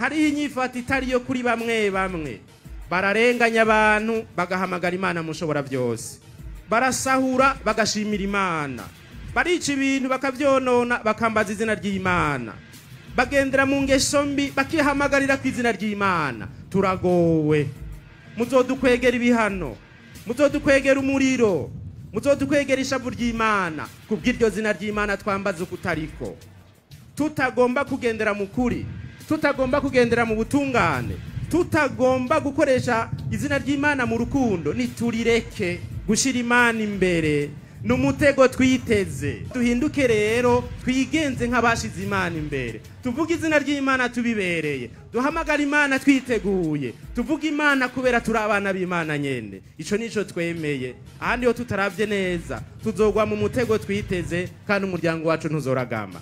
hariho inyifata itari yo kuri bamwe bamwe. Bararenganya abantu bagahamagara Imana mushobora byose, barasahura bagashimira Imana, barica ibintu bakavyonona bakambaza izina ry'Imana, bagendera mu ngeso mbi bakihamagarira ku izina ry'Imana. Turagowe. Muzodukwegera ibihano, muzodukwegera umuriro, muzodukwegera ishavu ry'Imana kubw'iryo zina ry'Imana twambaza ukutariko. Tutagomba kugendera mu kuri, tutagomba kugendera mu butungane, tutagomba gukoresha izina ry'Imana mu rukundo, niturireke. Gushira Imana imbere n'umutego twiteze. Duhinduke rero twigenze nk'abashize Imana imbere, tuvuga izina ry'Imana tubibereye, duhamagara Imana twiteguye, tuvuga Imana kubera turi abana b'Imana nyene. Ico nico twemeye. Ahandi yo tutaravye neza tuzogwa mu mutego twiteze, kandi umuryango wacu ntuzoragama.